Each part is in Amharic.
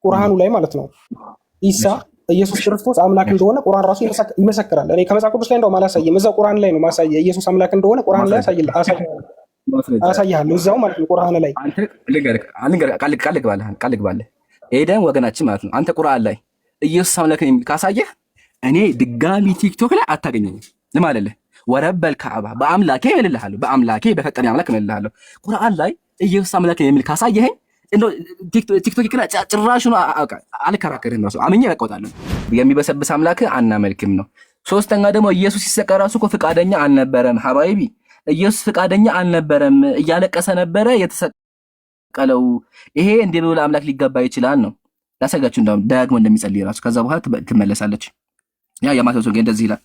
ቁርአኑ ላይ ማለት ነው ኢሳ ኢየሱስ ክርስቶስ አምላክ እንደሆነ ቁርአን ራሱ ይመሰክራል። እኔ ከመጽሐፍ ቅዱስ ላይ እንደውም አላሳየም፣ እዛው ቁርአን ላይ ነው ማሳየ ኢየሱስ አምላክ እንደሆነ ቁርአን ላይ አሳያለሁ፣ እዛው ማለት ነው ቁርአን ላይ ቃል ግባለህ ኤደን ወገናችን ማለት ነው። አንተ ቁርአን ላይ ኢየሱስ አምላክ የሚል ካሳየህ እኔ ድጋሚ ቲክቶክ ላይ አታገኘኝም። ለማለልህ ወረበል ከዓባ በአምላኬ እልልሃለሁ፣ በአምላኬ በፈጠረኝ አምላክ እልልሃለሁ። ቁርአን ላይ ኢየሱስ አምላክ የሚል ካሳየኸኝ ቲክቶክ ይከራ ጭራሽ ነው አልከራከርህም። ራሱ አምኜ እወጣለሁ። የሚበሰብስ አምላክ አናመልክም ነው። ሶስተኛ ደግሞ ኢየሱስ ሲሰቀል ራሱ እኮ ፍቃደኛ አልነበረም። ሐባይቢ ኢየሱስ ፍቃደኛ አልነበረም፣ እያለቀሰ ነበረ የተሰቀለው። ይሄ እንዴት ብሎ ለአምላክ ሊገባ ይችላል ነው ላሳያችሁ። እንደውም ደግሞ እንደሚጸልይ ራሱ ከዛ በኋላ ትመለሳለች። ያ የማቴዎስ ወንጌል እንደዚህ ይላል።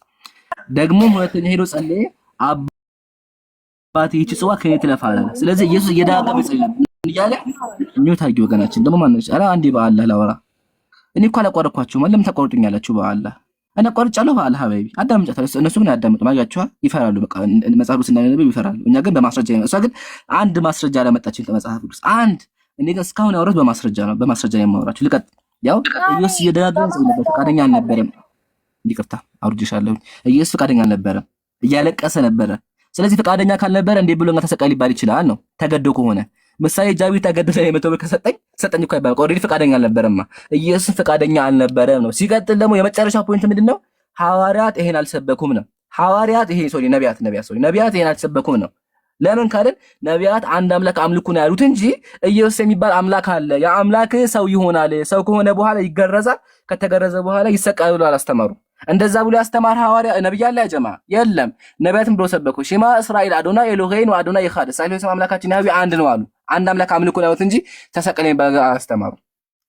ደግሞ ሁለተኛ ሄዶ ጸለየ፣ አባቴ ይህች ጽዋ ከኔ ትለፍ አለ። ስለዚህ ኢየሱስ እየደጋገመ ይጸልያል እያለ ኒው ታርጊ ወገናችን ደግሞ ማነች? ኧረ አንዴ በአላህ ላወራ። እኔ እኮ አላቋረጥኳችሁም። ለምን ተቆርጡኛላችሁ? በአላህ እኔ ቆርጫለሁ። በአላህ ሀበይቢ አዳምጫታለሁ። እነሱ ግን አያዳምጡም። አያችኋል? ይፈራሉ። በቃ መጽሐፍ ቅዱስ እንዳይነበብ ይፈራሉ። እኛ ግን በማስረጃ ነው። እሷ ግን አንድ ማስረጃ አላመጣችም ከመጽሐፍ ቅዱስ አንድ። እኔ ግን እስካሁን ያወራሁት በማስረጃ ነው። በማስረጃ ነው የማወራችሁ። ልቀጥ ያው ኢየሱስ እየደጋገመ ጸለየ፣ ፈቃደኛ አልነበረም። ይቅርታ አውርጄሻለሁ። ኢየሱስ ፈቃደኛ አልነበረም፣ እያለቀሰ ነበረ። ስለዚህ ፈቃደኛ ካልነበረ እንዴ ብሎ ተሰቀል ሊባል ይችላል ነው? ተገዶ ከሆነ ምሳሌ ጃዊ ተገደለ የመቶ ብር ከሰጠኝ እኮ አይባልም። ኦልሬዲ ፈቃደኛ አልነበረማ። ኢየሱስ ፈቃደኛ አልነበረም ነው። ሲቀጥል ደግሞ የመጨረሻ ፖይንት ምንድነው? ሐዋርያት ይሄን አልሰበኩም ነው። ሐዋርያት ይሄ ነቢያት ይሄን አልሰበኩም ነው። ለምን ካልን ነቢያት አንድ አምላክ አምልኩ ነው ያሉት እንጂ ኢየሱስ የሚባል አምላክ አለ፣ ያ አምላክ ሰው ይሆናል፣ ሰው ከሆነ በኋላ ይገረዛል፣ ከተገረዘ በኋላ ይሰቃል ብሎ አላስተማሩ። እንደዛ ብሎ ያስተማር ሐዋርያ ነብይ አለ ያጀማ የለም። ነቢያትም ብሎ ሰበኩ። ሺማ እስራኤል አዶና ኤሎሄን ወአዶና ይኻድ ሳይሉ አምላካችን ያህዊ አንድ ነው አሉ። አንድ አምላክ አምልኩ ነው ያሉት እንጂ ተሰቀለኝ አስተማሩ።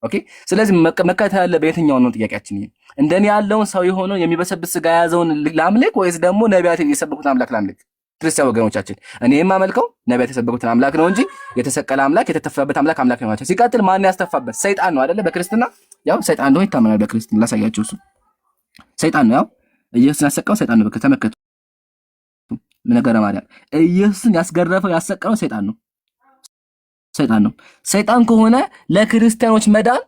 ኦኬ። ስለዚህ መከተል ያለ በየትኛው ነው ጥያቄያችን? ይሄ እንደኔ ያለውን ሰው የሆነውን የሚበሰብስ ስጋ የያዘውን ላምልክ ወይስ ደግሞ ነቢያት የሰበኩትን አምላክ ላምልክ? ክርስቲያን ወገኖቻችን እኔ የማመልከው ነቢያት የሰበኩትን አምላክ ነው እንጂ የተሰቀለ አምላክ የተተፋበት አምላክ ነው ማለት። ሲቀጥል ማን ያስተፋበት? ሰይጣን ነው አይደለ? በክርስትና ያው ሰይጣን ነው ይታመናል። በክርስትና ላሳያችሁ እሱ ሰይጣን ነው። ያው ኢየሱስን ያሰቀለው ሰይጣን ነው። ተመከቱ ነገረ ማርያም ኢየሱስን ያስገረፈው ያሰቀለው ሰይጣን ነው። ሰይጣን ከሆነ ለክርስቲያኖች መዳን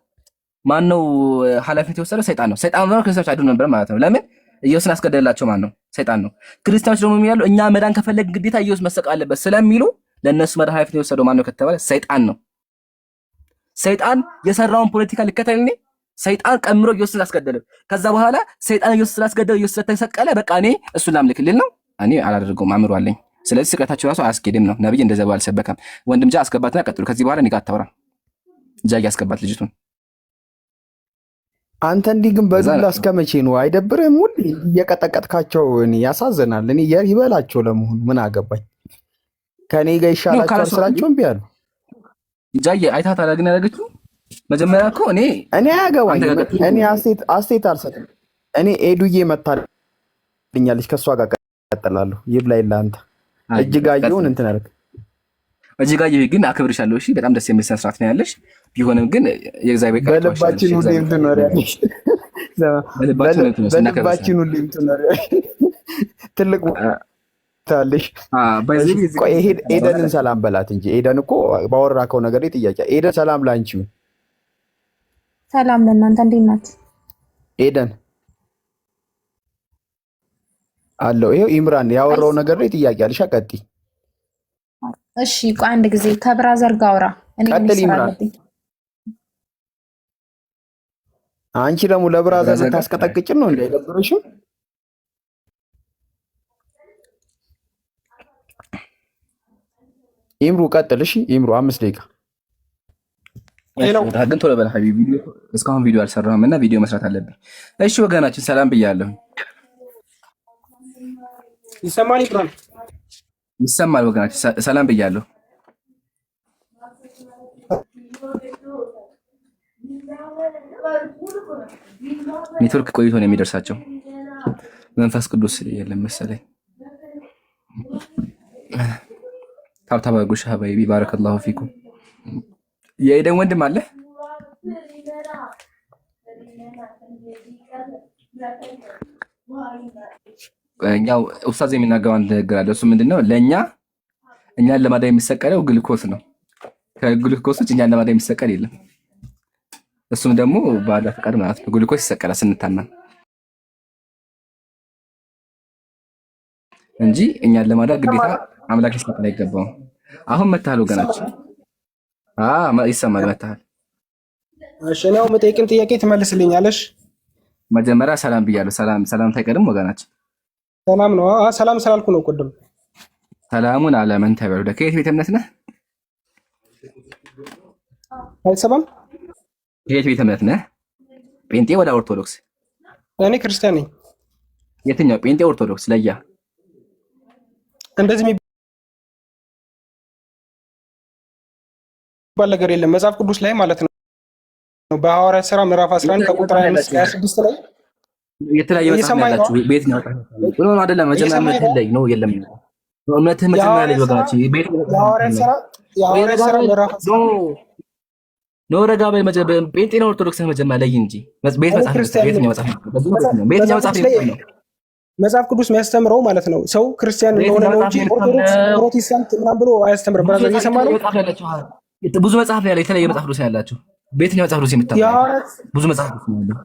ማነው ኃላፊነት የወሰደው? ሰይጣን ነው። ሰይጣን ነው ክርስቲያኖች አይደሉም ነበር ማለት ነው። ለምን? ኢየሱስን ያስገደላቸው ማን ነው? ሰይጣን ነው። ክርስቲያኖች ደግሞ የሚያሉ እኛ መዳን ከፈለግ ግዴታ ኢየሱስ መሰቀል አለበት ስለሚሉ ለነሱ መዳን ኃላፊነት የወሰደው ማን ነው ከተባለ ሰይጣን ነው። ሰይጣን የሰራውን ፖለቲካ ልከተልኝ ሰይጣን ቀምሮ ኢየሱስን አስገደለ። ከዛ በኋላ ሰይጣን ኢየሱስን አስገደለ፣ ኢየሱስ ተሰቀለ። በቃ እኔ እሱን ላምልክልኝ ነው። እኔ አላደርገውም፣ አምሮ አለኝ። ስለዚህ ስቅለታችሁ ራሱ አያስኬድም ነው። ነብይ እንደዛ ባል ሰበከም። ወንድም ጃ አስገባትና ቀጥሉ። ከዚህ በኋላ እኔ ጋር አታወራ። ጃ ያስገባት ልጅቱን። አንተ እንዲህ ግን በዱላ እስከ መቼ ነው? አይደብርህም? ሁሉ እየቀጠቀጥካቸው ያሳዝናል። እኔ ይበላቸው ለመሆኑ ምን አገባኝ? ከኔ ጋር ይሻላቸዋል ስራቸው እምቢ አሉ። ጃዬ አይታት አላግን ያደረገችው መጀመሪያ እኮ እኔ አያገባኝ። እኔ አስቴት አልሰጥም። እኔ ኤዱዬ መታልኛለች፣ ከእሷ ጋር ቀጥላለሁ። ይብላኝ ለአንተ እጅጋየሁን እንትን አደረግ። እጅጋየሁ ግን አክብርሻለሁ። እሺ በጣም ደስ የሚል ስነ ስርዓት ነው ያለሽ። ቢሆንም ግን የእግዚአብሔር ቃል በልባችን ሁሌም ትኖሪያለሽ። በልባችን ሁሌም ትኖሪያለሽ። ትልቅ ታለሽ። ቆይ ኤደንን ሰላም በላት እንጂ ኤደን እኮ ባወራከው ነገር ላይ ጥያቄ። ኤደን ሰላም ላንቺ። ሰላም ለእናንተ። እንዴት ናችሁ? ኤደን አለው። ይሄው ኢምራን ያወራው ነገር ላይ ጥያቄ አለሽ። ቀጥይ። እሺ ቆይ አንድ ጊዜ ከብራዘር ጋር አውራ። ቀጥል ኢምራን። አንቺ ደግሞ ለብራዘር ልታስቀጠቅጭን ነው እንዴ? አይደብርሽም? ኢምሩ ቀጥል። እሺ ኢምሩ 5 ደቂቃ ግን ቶሎ በል ሀቢቢ። እስካሁን ቪዲዮ አልሰራህም እና ቪዲዮ መስራት አለብን። እሺ ወገናችን ሰላም ብያለሁ። ይሰማል? ኢብራሂም ይሰማል? ወገናችን ሰላም ብያለሁ። ኔትወርክ ቆይቶ ነው የሚደርሳቸው። መንፈስ ቅዱስ የለም መሰለኝ። ታብታባ ጉሻ ሀባይቢ ባረከላሁ ፊኩም። የኤደን ወንድም አለ? እኛው ኡስታዝ የሚናገረው አንድ ነገር አለ። እሱ ምንድነው? ለኛ እኛን ለማዳን የሚሰቀለው ግሉኮስ ነው። ከግሉኮስ ውጭ እኛን ለማዳን የሚሰቀል የለም። እሱም ደግሞ በአላህ ፈቃድ ማለት ነው። ግሉኮስ ይሰቀላል ስንታመም እንጂ እኛን ለማዳን ግዴታ አምላክ ሊሰቀል አይገባውም። አሁን መታሃል ወገናችን። ይሰማል መታሃል። እሺ ነው የምጠይቅን ጥያቄ ትመልስልኛለሽ? መጀመሪያ ሰላም ብያለሁ። ሰላም ታይቀድም ወገናችን። ሰላም ነው። ሰላም ስላልኩ ነው ቅድም። ሰላሙን አለመን ተበሉ። ከየት ቤተ እምነት ነህ? አይሰማም። ከየት ቤተ እምነት ነህ? ጴንጤ ወደ ኦርቶዶክስ? እኔ ክርስቲያን ነኝ። የትኛው ጴንጤ ኦርቶዶክስ? ለያ እንደዚህ የሚባል ነገር የለም መጽሐፍ ቅዱስ ላይ ማለት ነው። በሐዋርያት ሥራ ምዕራፍ 11 ከቁጥር 25-26 ላይ የተለያየ መጽሐፍ ያላችሁ ቤት ነው አይደለም? መጀመሪያ እምነትህ ላይ ነው የለም? እምነትህ መጀመሪያ ላይ ወገናችን የሐዋርያት ሥራ ምዕራፍ ነው ረጋ በይ። ጴንጤ ነው ኦርቶዶክስ መጀመሪያ ላይ እንጂ ቤት መጽሐፍ ቤትኛው መጽሐፍ ነው መጽሐፍ ቅዱስ የሚያስተምረው ማለት ነው። ሰው ክርስቲያን እንደሆነ ነው እንጂ ኦርቶዶክስ ፕሮቴስታንት ምናምን ብሎ አያስተምርም። ብራዘር እየሰማ ነው። ብዙ መጽሐፍ ላይ የተለያየ መጽሐፍ ቅዱስ ያላችሁ በየትኛው መጽሐፍ ቅዱስ የምታምነው? ብዙ መጽሐፍ ቅዱስ ነው።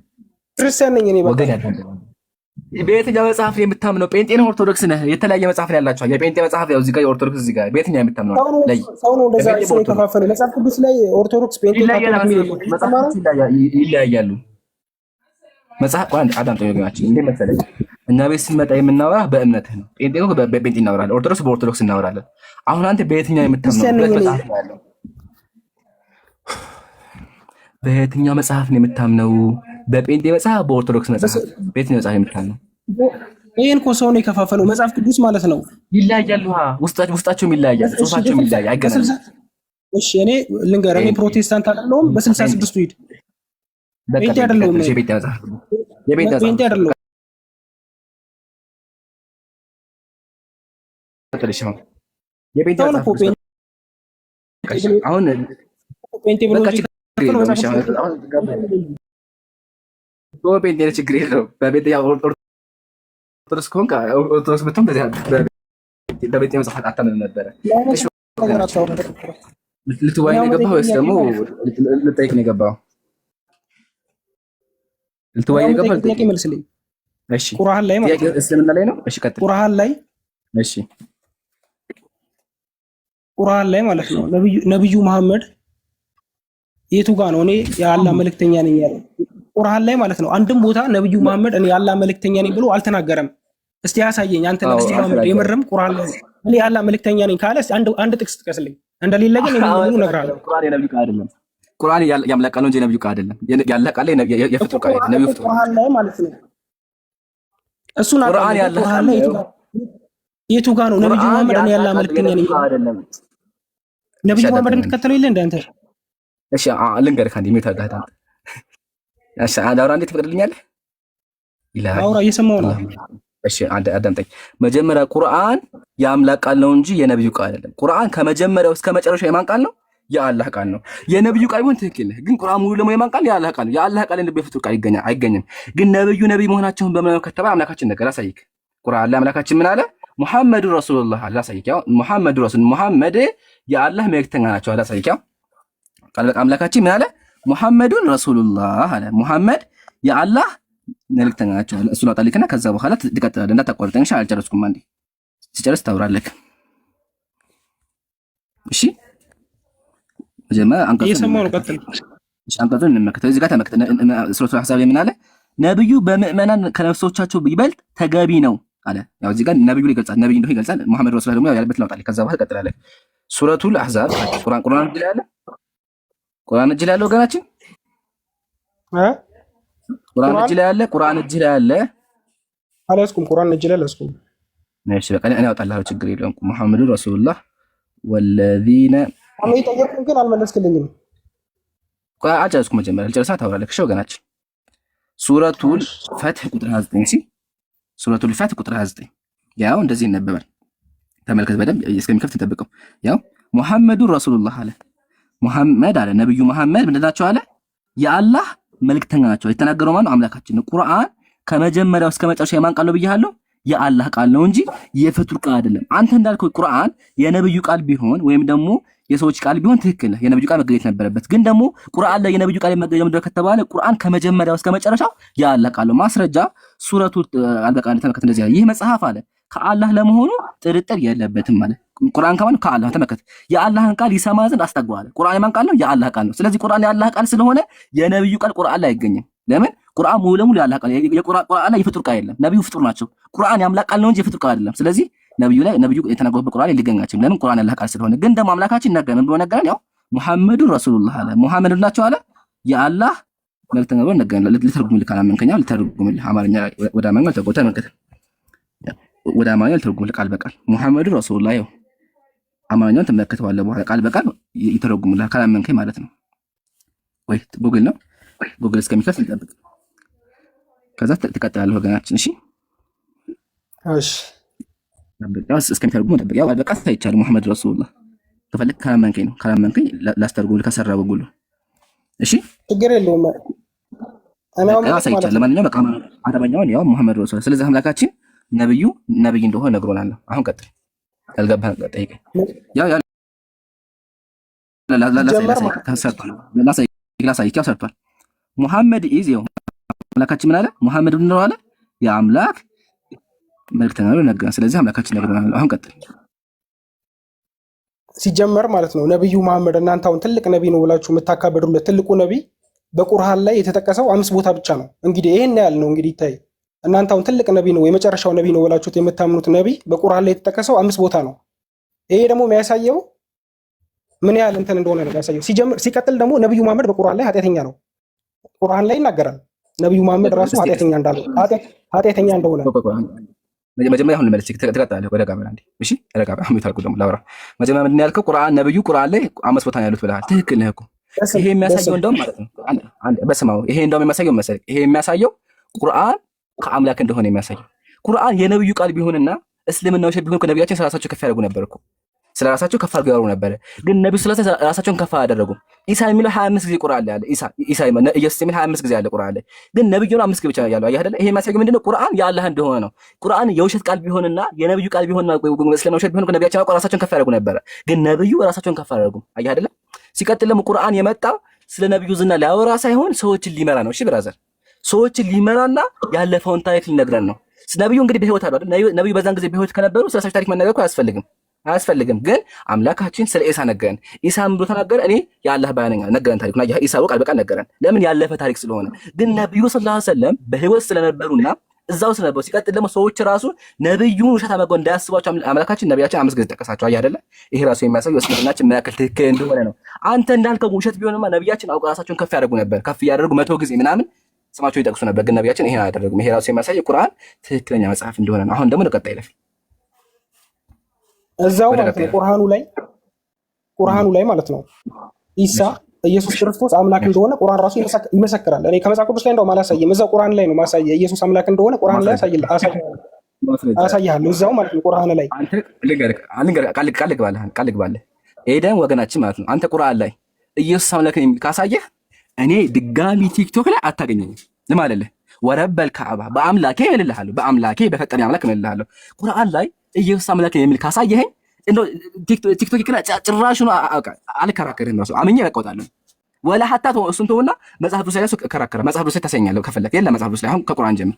ክርስቲያን ነኝ እኔ ወገን ያዳምጥ። በየትኛው መጽሐፍ የምታምነው? ጴንጤ ነው ኦርቶዶክስ ነህ? የተለያየ መጽሐፍ ላይ ያላችሁ የጴንጤ መጽሐፍ ያው እዚህ ጋር የኦርቶዶክስ እዚህ ጋር በየትኛው የምታምነው? ሰው ነው እንደዛ ሰው የተከፋፈለ መጽሐፍ ቅዱስ ላይ ኦርቶዶክስ ጴንጤ ይለያያሉ። መጽሐፍ ቋንቋ አዳምጠው ወገናችን። እንዴ መሰለኝ እኛ ቤት ስንመጣ የምናወራ በእምነትህ ነው። ጴንጤ ነው በጴንጤ እናወራለን፣ ኦርቶዶክስ በኦርቶዶክስ እናወራለን። አሁን አንተ በየትኛው የምታምነው? መጽሐፍ ነው ያለው። በየትኛው መጽሐፍ ነው የምታምነው? በጴንጤ መጽሐፍ፣ በኦርቶዶክስ መጽሐፍ? በየትኛው መጽሐፍ የምታምነው? ይሄን እኮ ሰው ነው የከፋፈለው መጽሐፍ ቅዱስ ማለት ነው። ይለያያሉ። ውስጣቸውም ይለያያል፣ ጽሁፋቸውም ይለያያል፣ አይገናኝም። እሺ እኔ ልንገርህ፣ እኔ ፕሮቴስታንት አይደለሁም። በ66ቱ ሂድ። ጴንጤ አይደለሁም። የጴንጤ መጽሐፍ ጴንጤ አይደለሁም። የጴንጤ አሁን ጴንጤ ብሎ ጴንጤ ችግር የለውም። በቤት ኦርቶዶክስ ከሆንክ ኦርቶዶክስ ብትሆን በጴንጤ መጽሐፍ አታምንም ነበረ። ልትወያይ ነው የገባኸው ወይስ ደግሞ ልጠይቅ ነው የገባኸው? ልትወያይ ነው የገባኸው? ጥያቄ መልስልኝ። እሺ ቁርአን ላይ ማለት ነው። እስልምና ላይ ነው። እሺ ቀጥል። ቁርአን ላይ እሺ ቁርአን ላይ ማለት ነው ነብዩ መሐመድ የቱ ጋር ነው እኔ የአላህ መልእክተኛ ነኝ ያለው? ቁርአን ላይ ማለት ነው። አንድም ቦታ ነብዩ መሐመድ እኔ የአላህ መልእክተኛ ነኝ ብሎ አልተናገረም። እስቲ ያሳየኝ አንተ ነብዩ መሐመድ የምርም ቁርአን ላይ እኔ የአላህ መልእክተኛ ነኝ ካለ አንድ ጥቅስ ጥቀስልኝ። እንደሌለ ግን እኔ እነግርሃለሁ። ቁርአን የነብዩ ቃል አይደለም። ቁርአን የአምላክ ቃል ነው እንጂ የነብዩ ቃል አይደለም። የአላህ ቃል የፍጡር ቃል አይደለም። ነብዩ ፍጡር ቁርአን ላይ ማለት ነው። እሱን ቁርአን ያለው ቁርአን ላይ የቱ ጋር ነው ነብዩ መሐመድ እኔ የአላህ መልእክተኛ ነኝ አይደለም? ነብዩ መሐመድን ተከተለው ይለ እንዳንተ። እሺ ልንገርህ አንዴ ምን ታዳታ። እሺ አዳውራ እንዴት ትፈቅድልኛለህ? ይላል አውራ እየሰማሁ ነው። እሺ አዳምጠኝ። መጀመሪያ ቁርአን የአምላክ ቃል ነው እንጂ የነብዩ ቃል አይደለም። ቁርአን ከመጀመሪያው እስከ መጨረሻው የማን ቃል ነው? የአላህ ቃል ነው። የነብዩ ቃል ቢሆን ትክክል ነህ፣ ግን ቁርአን ሙሉ ለምን የማን ቃል? የአላህ ቃል ነው። የአላህ ቃል እንደ በፍጡር ቃል አይገኝም። ግን ነብዩ ነብይ መሆናቸውን በምን ከተባለ አምላካችን ነገር አሳይክ። ቁርአን ላይ አምላካችን ምን አለ? ሙሐመድ ረሱሉላህ አለ አሳይክ። ያው ሙሐመድ ረሱል ሙሐመድ የአላህ መልእክተኛ ናቸው አለ አሳይክ። ያው ቃል በቃ አምላካችን ምን አለ? ሙሐመዱን ረሱሉላህ አለ። ሙሐመድ የአላህ መልእክተኛ ናቸው አለ። እሱን አጣልክና ከዛ በኋላ ትቀጥላለህ። እንዳታቋርጠኝ። እሺ አልጨረስኩም። አንዴ ሲጨርስ ታውራለህ። እሺ መጀመሪያ አንቀጹን እየሰማሁ ነው። ቀጥል። እሺ አንቀጹን እንመክተው። እዚህ ጋር ተመክተ ሱረቱ አሕዛብ ላይ ምን አለ? ነብዩ በምእመናን ከነፍሶቻቸው ይበልጥ ተገቢ ነው አለ። ያው እዚህ ጋር ነብዩ ይገልጻል፣ ነብዩ እንደሆነ ይገልጻል። መሐመድ ረሱላህ ደግሞ ያለበት ላውጣልህ። ከዛ በኋላ ትቀጥላለህ። ሱረቱል አሕዛብ ቁርአን እጅ ላይ አለ። ቁርአን እጅ ላይ አለ ወገናችን። ቁርአን እጅ ላይ አለ። ቁርአን እጅ ላይ አለ። አልያዝኩም። ቁርአን እጅ ላይ አልያዝኩም። እሺ በቃ እኔ አውጣልሃለሁ፣ ችግር የለውም። ሙሐመዱ ረሱሉላህ ወለዚነ አሁን የጠየቅኩህን ግን አልመለስክልኝም። ቆይ አልጨረስኩም። መጀመሪያ ልጨርሳ ታወራለህ። እሺ ወገናችን ሱረቱል ፈትህ ቁጥር 29 ሲ ሱረቱል ፈትህ ቁጥር 29 ያው እንደዚህ ይነበባል። ተመልከት በደንብ እስከሚከፍት እንጠብቀው። ያው ሙሐመዱ ረሱሉላህ አለ። ሙሐመድ አለ ነብዩ መሐመድ ምንድናቸው አለ? የአላህ መልእክተኛ ናቸው። የተናገረው ማነው? አምላካችን ነው። ቁርአን ከመጀመሪያው እስከ መጨረሻው የማን ቃል ነው ብያለሁ? የአላህ ቃል ነው እንጂ የፍጡር ቃል አይደለም። አንተ እንዳልከው ቁርአን የነብዩ ቃል ቢሆን ወይም ደግሞ የሰዎች ቃል ቢሆን ትክክል ነው፣ የነብዩ ቃል መገኘት ነበረበት። ግን ደግሞ ቁርአን ላይ የነብዩ ቃል መገኘት ምንድነው ከተባለ ቁርአን ከመጀመሪያው እስከ መጨረሻው የአላህ ቃል ነው። ማስረጃ ሱረቱ አልበቃራ ተመከተ እንደዚህ ይህ መጽሐፍ አለ ከአላህ ለመሆኑ ጥርጥር የለበትም ማለት ቁርአን ከማን ከአላህ ተመከተ የአላህን ቃል ይሰማ ዘንድ አስጠግቧል። ቁርአን የማን ቃል ነው? የአላህ ቃል ነው። ስለዚህ ቁርአን የአላህ ቃል ስለሆነ የነብዩ ቃል ቁርአን ላይ አይገኝም። ለምን? ቁርአን ሙሉ ለሙሉ የአላህ ቃል የቁርአን ላይ የፍጡር ቃል የለም። ነብዩ ፍጡር ናቸው። ቁርአን የአምላክ ቃል ነው እንጂ የፍጡር ቃል አይደለም። ስለዚህ ነብዩ የተናገሩት በቁርአን ላይ ሊገኛቸው ለምን? ቁርአን ያላህ ቃል ስለሆነ። ግን ደግሞ አምላካችን ነገረን ምን ብሎ ነገረን? ያው ሙሐመዱን ረሱሉላህ አለ። ሙሐመድ ናቸው አለ የአላህ መልእክተኛ ብሎ ነገረን። ልተርጉምልህ ካላመንከኝ ልተርጉምልህ አማርኛ ወደ አማርኛ ተቆጣ መንከተ ወደ አማርኛ ልተርጉምልህ ቃል በቃል ሙሐመዱን ረሱሉላህ ያው አማርኛውን ተመለከተዋለህ በኋላ ቃል በቃል ይተረጉምልህ ካላመንከኝ ማለት ነው። ወይ ጉግል ነው ጉግል እስከሚከፍት እንጠብቅ። ከዛ ትቀጥላለህ ወገናችን። እሺ እሺ ያስ እስከሚተረጉም ጠብቅ። ያው በቃ ታይቻለህ ሙሐመድ ረሱሉላህ ከፈለክ ካላመንከኝ ነው ካላመንከኝ ላስተርጉምልህ ከሰራ በጉሉ እሺ ችግር የለውም። እኔ አሳይቻለሁ። ለማንኛውም በቃ አረበኛውን ያው ሙሐመድ ረሱሉላህ ስለዚህ አምላካችን ነብይ እንደሆነ ነግሮናል። አሁን ቀጥል ያልገባህ ጠይቀኝ። ያው ላሳይክ ያው ሰርቷል። ሙሐመድ ኢዝ ያው አምላካችን ምን አለ? ሙሐመድ ነው አለ የአምላክ መልእክተኛ ነው ነገረን። ስለዚህ አምላካችን ነግሮናል። አሁን ቀጥል። ሲጀመር ማለት ነው ነብዩ መሐመድ እናንተ አሁን ትልቅ ነብይ ነው ብላችሁ የምታካበዱለት ትልቁ ነብይ በቁርአን ላይ የተጠቀሰው 5 ቦታ ብቻ ነው። እንግዲህ ይሄን ያህል ነው። እንግዲህ ይታይ እናንተ አሁን ትልቅ ነብይ ነው የመጨረሻው ነብይ ነው ብላችሁት የምታምኑት ነብይ በቁርአን ላይ የተጠቀሰው 5 ቦታ ነው። ይሄ ደግሞ የሚያሳየው ምን ያህል እንትን እንደሆነ ነው የሚያሳየው። ሲቀጥል ደግሞ ነብዩ መሐመድ በቁርአን ላይ ኃጢአተኛ ነው። ቁርአን ላይ ይናገራል ነብዩ መሐመድ ራሱ ኃጢአተኛ እንደሆነ። መጀመሪያ አሁን ልመለስ ትቀጥላለህ ወደ ጋር አንዴ። እሺ ረጋ በል አሁን የታልኩ ደግሞ ላውራ። መጀመሪያ ምንድን ነው ያልከው? ነብዩ ቁርአን ላይ 5 ቦታ ነው ያሉት ብለሃል። ትክክል ነህ እኮ። ይሄ የሚያሳየው እንደውም ማለት ነው አንድ በስማው ይሄ እንደውም የሚያሳየው መሰለኝ ይሄ የሚያሳየው ቁርአን ከአምላክ እንደሆነ የሚያሳየው። ቁርአን የነብዩ ቃል ቢሆንና እስልምና ውሸት ቢሆን ነብያችን ስለራሳቸው ከፍ ያደርጉ ነበር እኮ ስለራሳቸው ከፍ አድርገው ያወሩ ነበር። ግን ነብዩ ስለራሳቸውን ከፍ አደረጉ። ኢሳ የሚለው 25 ጊዜ ቁርአን ላይ አለ። ኢሳ ኢየሱስ የሚለው 25 ጊዜ አለ ቁርአን ላይ። ግን ነብዩ ነው 5 ጊዜ ብቻ ያለው። አየህ አይደለ? ይሄ የሚያሳየው ምንድነው? ቁርአን የአላህ እንደሆነ ነው። ቁርአን የውሸት ቃል ቢሆንና የነብዩ ቃል ቢሆንና እስልምና ውሸት ቢሆን ነብያችን ራሳቸውን ከፍ ያደርጉ ነበር። ግን ነብዩ ራሳቸውን ከፍ አደረጉ። አየህ አይደለ? ሲቀጥል ደግሞ ቁርአን የመጣው ስለ ነብዩ ዝና ሊያወራ ሳይሆን ሰዎችን ሊመራ ነው። እሺ ብራዘር፣ ሰዎችን ሊመራና ያለፈውን ታሪክ ሊነግረን ነው። ነብዩ እንግዲህ በህይወት አሉ አይደል? ነብዩ በዛን ጊዜ በህይወት ከነበሩ ስለሳቸው ታሪክ መናገር እኮ አያስፈልግም። ግን አምላካችን ስለ ኢሳ ነገረን። ኢሳ ምን ብሎ ተናገረ? እኔ የአላህ ባሪያ ነኝ ነገረን። ታሪኩና ኢሳ ቃል በቃል ነገረን። ለምን? ያለፈ ታሪክ ስለሆነ። ግን ነብዩ ሰለላሁ ዐለይሂ ወሰለም በህይወት ስለነበሩና እዛው ስለነበሩ ሲቀጥል ደግሞ ሰዎች ራሱ ነብዩን ውሸት አመጎ እንዳያስባቸው አምላካችን ነብያችን 5 ጊዜ ጠቀሳቸው። አይ አይደለ? ይሄ ራሱ የሚያሳየው እስልምናችን ምን ያክል ትክክል እንደሆነ ነው። አንተ እንዳልከው ውሸት ቢሆንማ ነብያችን አውቀው ራሳቸውን ከፍ ያደርጉ ነበር። ከፍ ያደርጉ 100 ጊዜ ምናምን ስማቸው ይጠቅሱ ነበር። ግን ነብያችን ይሄን አያደርጉም። ይሄ ራሱ የሚያሳየው ቁርአን ትክክለኛ መጽሐፍ እንደሆነ ነው። አሁን ደግሞ ለቀጣይ ለፍ እዛው ማለት ነው ቁርአኑ ላይ ማለት ነው ኢሳ ኢየሱስ ክርስቶስ አምላክ እንደሆነ ቁርአን ራሱ ይመሰክራል። እኔ ከመጽሐፍ ቅዱስ ላይ እንደው ማላሳየም እዛው ቁርአን ላይ ነው ማሳየ ኢየሱስ አምላክ እንደሆነ ቁርአን ላይ አሳያለሁ። እዛው ማለት ነው ቁርአን ላይ ቃል ልግባለህ ኤደን ወገናችን ማለት ነው። አንተ ቁርአን ላይ ኢየሱስ አምላክ ካሳየህ እኔ ድጋሚ ቲክቶክ ላይ አታገኘኝም። ለማለልህ ወረበል ከዓባ በአምላኬ እልልሃለሁ፣ በአምላኬ በፈጠረኝ አምላክ እልልሃለሁ። ቁርአን ላይ ኢየሱስ አምላክ የሚል ካሳየኸኝ እንደው ቲክቶክ ይከራ ጭራሹን አልከራከርህም። ራሱ አምኜ እወጣለሁ። ወላ ሐታ እሱን ተውና መጽሐፍ ቅዱስ ላይ ከራከረ መጽሐፍ ቅዱስ ላይ ተሰኛለሁ ከፈለክ የለ መጽሐፍ ቅዱስ ላይ አሁን ከቁርአን ጀምር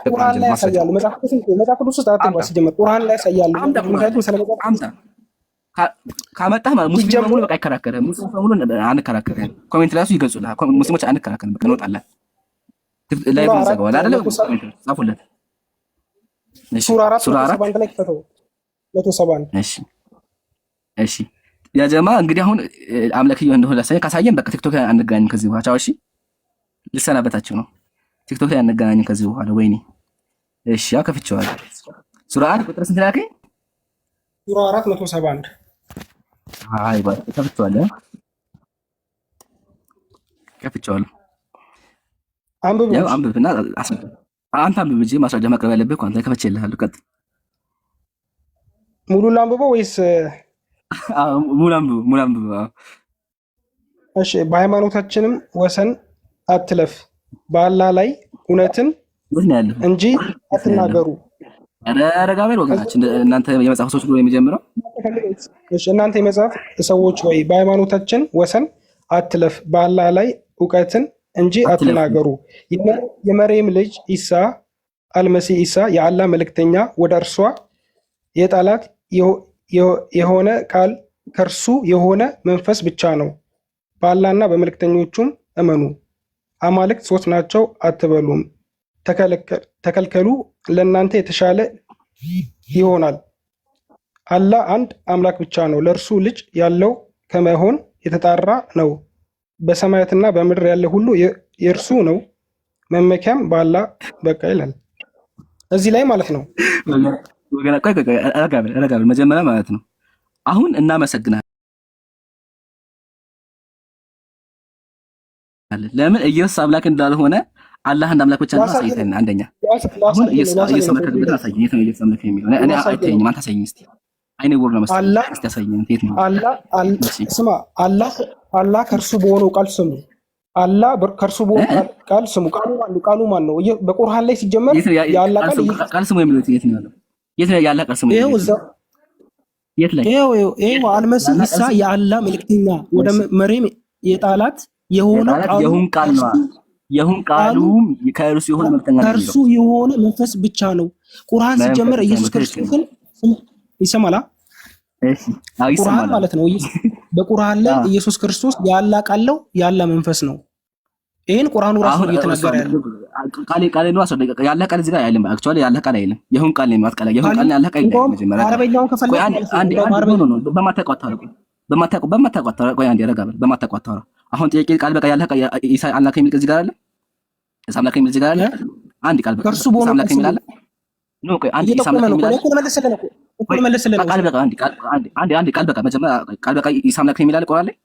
ቁርአን ላይ ያሳያሉ። መጽሐፍ ቅዱስ ውስጥ አትባ ሲጀምር ቁርአን ላይ ያሳያሉ። ምክንያቱም ስለመጽሐፍ አምጣ ካመጣህ ማለት ሙስሊም በሙሉ በቃ አይከራከርህም። ሙስሊም በሙሉ አንከራከርህም። ኮሜንት ላይ ይገልጹልሃል። ሙስሊሞች አንከራከርም። በቃ እንወጣለን። ላይቭ እንዘጋዋል አይደለ? ጻፉለት ሱራ 4 ላይ ከተው 171 እሺ ያ ጀማ እንግዲህ አሁን አምላክ እንደሆነ ላሳየ ካሳየን በቃ ቲክቶክ ላይ አንገናኝም ከዚህ በኋላ። እሺ ልሰናበታችሁ ነው። ቲክቶክ ላይ አንገናኝም ከዚህ በኋላ። ወይኔ እሺ ያው ከፍቼዋለሁ። ሱራ 4 ቁጥር ስንት ላከኝ? ሱራ 4 171 አይ ባይ ከፍቼዋለሁ። ያው አንብብና አንተ አንብብ እንጂ ማስረጃ ማቅረብ ያለብህ እኮ አንተ ከፍቼልሃለሁ። ቀጥል። ሙሉ ላንብበው ወይስ? ሙሉ አንብብ። እሺ። በሃይማኖታችንም ወሰን አትለፍ፣ በአላህ ላይ እውነትን እንጂ አትናገሩ፣ ረጋ በል ወገናችን። እናንተ የመጽሐፍ ሰዎች ብሎ የሚጀምረው እሺ፣ እናንተ የመጽሐፍ ሰዎች ወይ በሃይማኖታችን ወሰን አትለፍ፣ በአላህ ላይ እውቀትን እንጂ አትናገሩ። የመርየም ልጅ ኢሳ አልመሲህ ኢሳ የአላህ መልእክተኛ ወደ እርሷ የጣላት የሆነ ቃል ከእርሱ የሆነ መንፈስ ብቻ ነው። በአላህና በመልእክተኞቹም እመኑ። አማልክት ሶስት ናቸው አትበሉም፣ ተከልከሉ፣ ለእናንተ የተሻለ ይሆናል። አላህ አንድ አምላክ ብቻ ነው፣ ለእርሱ ልጅ ያለው ከመሆን የተጣራ ነው። በሰማያትና በምድር ያለ ሁሉ የእርሱ ነው፣ መመኪያም በአላህ በቃ ይላል። እዚህ ላይ ማለት ነው ረጋ በል መጀመሪያ ማለት ነው። አሁን እናመሰግናለን። ለምን ኢየሱስ አምላክ እንዳልሆነ አላህ አንድ አምላክ ብቻ ነው አሳይተን። አንደኛ አሁን ኢየሱስ አምላክ ብቻ አሳይተን። የት ነው ኢየሱስ አምላክ የሚለው? እኔ አይተኝም። አንተ አሳይኝ እስቲ። አይኔ ወር ነው መሰለኝ። እስቲ አሳይኝ። የት ነው ስማ፣ አላህ ከእርሱ በሆነው ቃል ስሙ። አላህ ከእርሱ በሆነው ቃል ስሙ። ቃሉ ማን ነው? በቁርአን ላይ ሲጀመር የአላህ ቃል ስሙ የሚለው የት ነው ያለው? የት ነው የአላህ ቃል ስሙ? የት ላይ? ይሄው አልመሲህ ኢሳ የአላህ መልእክተኛ ወደ መርየም የጣላት የሆነ ቃል ነው። የሁን ቃሉም ከእርሱ የሆነ መልእክተኛ ነው። ከእርሱ የሆነ መንፈስ ብቻ ነው። ቁርአን ሲጀመር ኢየሱስ ክርስቶስን ይሰማላ? እሺ፣ ቁርአን ማለት ነው። በቁርአን ላይ ኢየሱስ ክርስቶስ የአላህ ቃል ነው፣ የአላህ መንፈስ ነው። ይሄን ቁርአኑ ራሱ እየተናገረ ያለው ቃል ነው። ያለ ቃል እዚህ ጋር አይደለም። አክቹአሊ ያለ ቃል አይደለም። የሁን ቃል ነው ማትቀላ የሁን ቃል ያለ ቃል አይደለም። መጀመሪያ አረበኛውን ከፈለክ አንድ በማታቋጣው ቆይ አንዴ ረጋ በል። በማታቋጣው አሁን ጥያቄ ቃል በቃ ያለ ቃል ኢሳ አምላክ የሚል እዚህ ጋር አለ። ኢሳ አምላክ የሚል እዚህ ጋር አለ። አንድ ቃል በቃ ኢሳ አምላክ የሚል አለ። ኖ ቆይ አንድ ኢሳ አምላክ የሚል አለ። ቃል በቃ አንድ ቃል በቃ መጀመሪያ ቃል በቃ ኢሳ አምላክ የሚል አለ። ቁርአን ላይ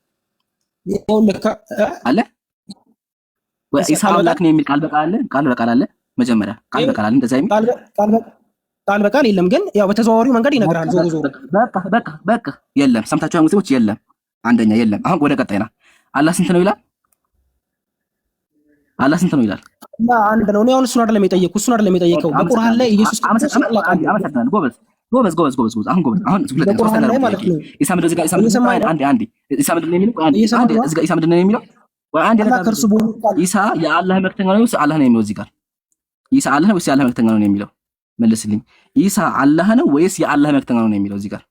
አለ ኢሳ አምላክ ነው የሚል ቃል በቃል አለ። ቃል በቃል አለ። መጀመሪያ ቃል በቃል አለ። እንደዛ የሚል ቃል በቃል የለም፣ ግን ያው በተዘዋዋሪው መንገድ ይነግራል። ዞሮ በቃ የለም። ሰምታችኋል ሙስሊሞች? የለም። አንደኛ የለም። አሁን ወደ ቀጣይና አላህ ስንት ነው ይላል? አላህ ስንት ነው ይላል? እና አንድ ነው። እኔ አሁን እሱን አይደለም የጠየቀው። በቁርአን ላይ ኢየሱስ ክርስቶስ አመሰግናለሁ። ጎበዝ። አሁን ሁለተኛ ማለት ነው። ኢሳ ምንድን ነው የሚለው? አንድ ከእርሱ ኢሳ የአላህ መልእክተኛ ነው ወይስ አላህ ነው የሚለው? እዚህ ጋር ኢሳ አላህ ነው ወይስ የአላህ መልእክተኛ ነው የሚለው? መልስልኝ። ኢሳ አላህ ነው ወይስ የአላህ መልእክተኛ ነው የሚለው? እዚህ ጋር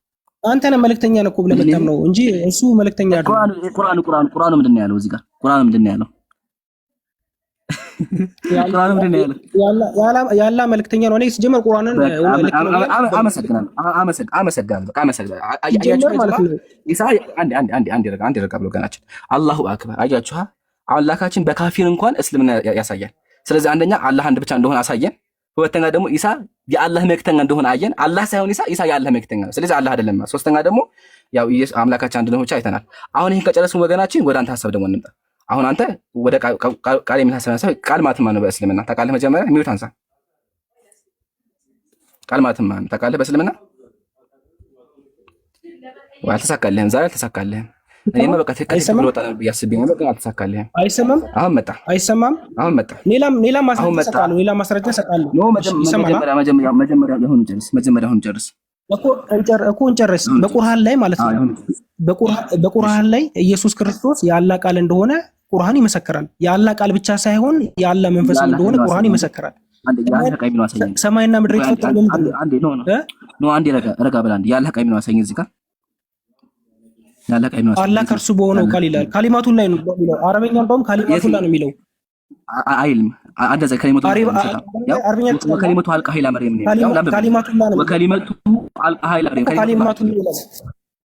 አንተ ነህ መልእክተኛ ነው እኮ ብለህ መጣም ነው እንጂ እሱ መልእክተኛ አይደለም። ቁርአኑ ምንድን ነው ያለው? እዚህ ጋር ቁርአኑ ምንድን ነው ያለው? የአላህ መልእክተኛ ነው። እኔ ሲጀመር ቁርአንን አንድ ረጋ ብሎ ገናችን አላሁ አክበር። አያችኋ አምላካችን በካፊር እንኳን እስልምና ያሳያል። ስለዚህ አንደኛ አላህ አንድ ብቻ እንደሆነ አሳየን። ሁለተኛ ደግሞ ኢሳ የአላህ መልእክተኛ እንደሆነ አየን። አላህ ሳይሆን ኢሳ የአላህ መልእክተኛ ነው። ስለዚህ አላህ አይደለም። ሶስተኛ ደግሞ ያው ኢየሱስ አምላካችን አንድ ነው ብቻ አይተናል። አሁን ይሄን ከጨረስን ወገናችን ወደ አንተ ሐሳብ ደግሞ እንምጣ። አሁን አንተ ወደ ቃል የምታሰበው ቃል ማለት ማን ነው በእስልምና ታውቃለህ? መጀመሪያ ሚውት አንሳ። ቃል ማለት ማን ነው ታውቃለህ በእስልምና? ወይ አልተሳካልህም? ዛሬ አልተሳካልህም። እኔማ በቃ ትክክል ብሎ ወጣ ያስብኝ ነው። በቃ አልተሳካልህም። አይሰማም። አሁን መጣ። አይሰማም። አሁን መጣ። ሌላ ማስረጃ ሰጣለሁ። ኖ መጀመሪያ አሁን ጨርስ እኮ እንጨርስ። በቁርአን ላይ ማለት ነው። በቁርአን ላይ ኢየሱስ ክርስቶስ የአላህ ቃል እንደሆነ ቁርአን ይመሰክራል። የአላህ ቃል ብቻ ሳይሆን የአላህ መንፈስ እንደሆነ ቁርአን ይመሰክራል። ሰማይና ምድር የተፈጠሩ አንዴ ረጋ ብላ አንዴ የአላህ ቃል ነው አሳየኝ። እዚህ ጋር አላህ ከእርሱ በሆነው ቃል ይላል። ካሊማቱን ላይ ነው የሚለው። አረበኛ እንደውም ካሊማቱን ላይ ነው የሚለው አይልም። አንደዛ ከሊማቱ ወከሊማቱ አልቃ ኃይለ መርየም ነው ያው ወከሊማቱ አልቃ ኃይለ መርየም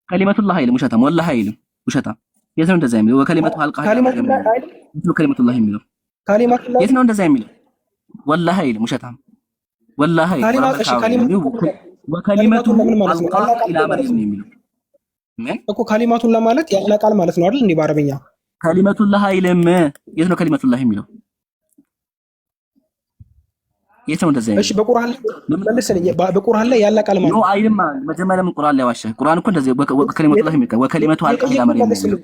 ከሊማቱ ላህ አይልም። ውሸታም ወላሂ አይልም። ውሸታም የት ነው እንደዛ የሚለው? ወከሊማቱ አልቃ ኃይለ መርየም ነው ከሊማቱ ላህ የሚለው የት ነው እንደዛ የሚለው? ወላሂ አይልም። ውሸታም ወላሂ ወከሊማቱ አልቃ ኃይለ መርየም ነው የሚለው እኮ ካሊማቱን ለማለት ያለ ቃል ማለት ነው አይደል? እንዴ በአረበኛ ካሊማቱላህ አይልም። የት ነው ካሊማቱላህ የሚለው? የት ነው እንደዛ? እሺ በቁርአን ላይ መልስልኝ። በቁርአን ላይ ያለ ቃል ማለት ነው አይልም። መጀመሪያ ምን ቁርአን ላይ ዋሸህ? ቁርአን እኮ እንደዚህ ካሊማቱላህ የሚል ወከሊማቱ አልቃ ኢላ መርየም ነው።